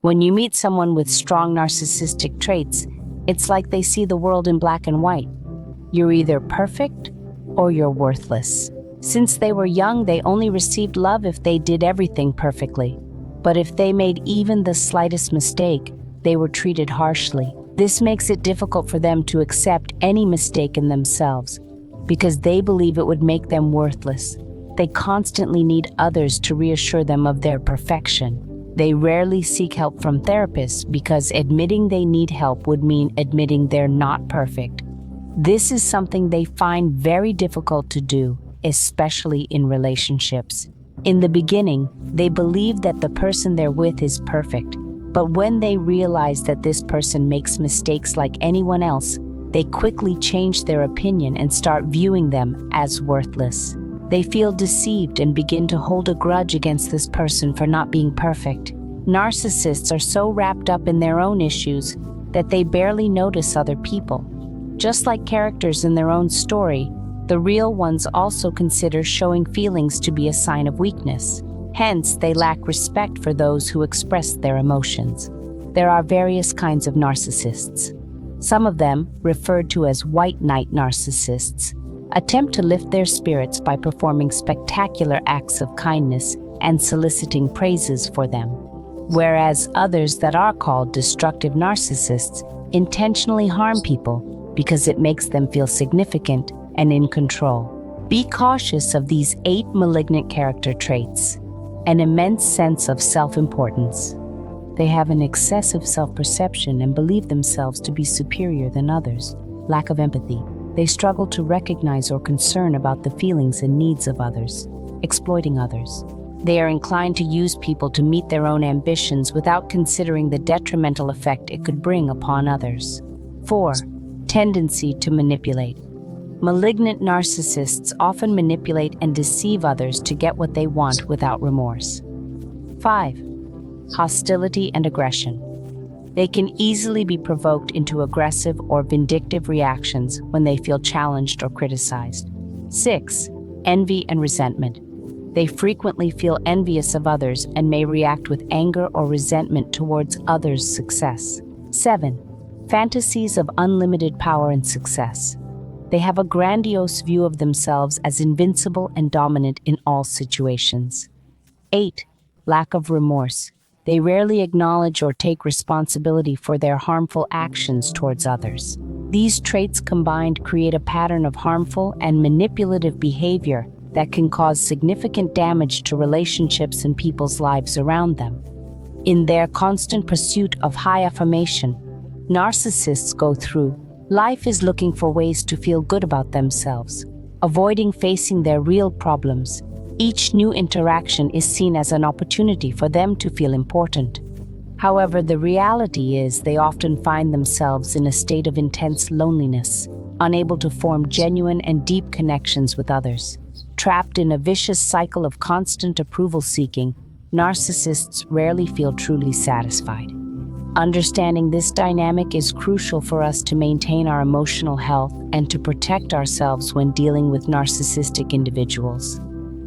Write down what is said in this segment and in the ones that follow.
When you meet someone with strong narcissistic traits, it's like they see the world in black and white. You're either perfect or you're worthless. Since they were young, they only received love if they did everything perfectly. But if they made even the slightest mistake, they were treated harshly. This makes it difficult for them to accept any mistake in themselves, because they believe it would make them worthless. They constantly need others to reassure them of their perfection. They rarely seek help from therapists because admitting they need help would mean admitting they're not perfect. This is something they find very difficult to do, especially in relationships. In the beginning, they believe that the person they're with is perfect, but when they realize that this person makes mistakes like anyone else, they quickly change their opinion and start viewing them as worthless. They feel deceived and begin to hold a grudge against this person for not being perfect. Narcissists are so wrapped up in their own issues that they barely notice other people. Just like characters in their own story, the real ones also consider showing feelings to be a sign of weakness. Hence, they lack respect for those who express their emotions. There are various kinds of narcissists. Some of them, referred to as white knight narcissists, attempt to lift their spirits by performing spectacular acts of kindness and soliciting praises for them. Whereas others that are called destructive narcissists intentionally harm people because it makes them feel significant and in control. Be cautious of these 8 malignant character traits. An immense sense of self-importance. They have an excessive self-perception and believe themselves to be superior than others. Lack of empathy. They struggle to recognize or concern about the feelings and needs of others. Exploiting others. They are inclined to use people to meet their own ambitions without considering the detrimental effect it could bring upon others. 4. Tendency to manipulate. Malignant narcissists often manipulate and deceive others to get what they want without remorse. 5. Hostility and aggression. They can easily be provoked into aggressive or vindictive reactions when they feel challenged or criticized. 6. Envy and resentment. They frequently feel envious of others and may react with anger or resentment towards others' success. 7. Fantasies of unlimited power and success. They have a grandiose view of themselves as invincible and dominant in all situations. 8. Lack of remorse. They rarely acknowledge or take responsibility for their harmful actions towards others. These traits combined create a pattern of harmful and manipulative behavior that can cause significant damage to relationships and people's lives around them. In their constant pursuit of high affirmation, narcissists go through life is looking for ways to feel good about themselves, avoiding facing their real problems. Each new interaction is seen as an opportunity for them to feel important. However, the reality is they often find themselves in a state of intense loneliness, unable to form genuine and deep connections with others. Trapped in a vicious cycle of constant approval seeking, narcissists rarely feel truly satisfied. Understanding this dynamic is crucial for us to maintain our emotional health and to protect ourselves when dealing with narcissistic individuals.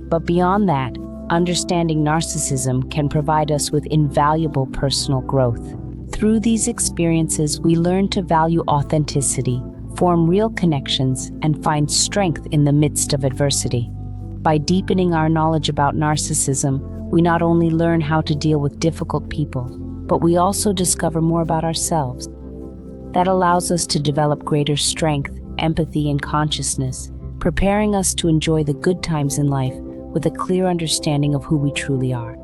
But beyond that, understanding narcissism can provide us with invaluable personal growth. Through these experiences, we learn to value authenticity, form real connections, and find strength in the midst of adversity. By deepening our knowledge about narcissism, we not only learn how to deal with difficult people, but we also discover more about ourselves. That allows us to develop greater strength, empathy, and consciousness, preparing us to enjoy the good times in life with a clear understanding of who we truly are.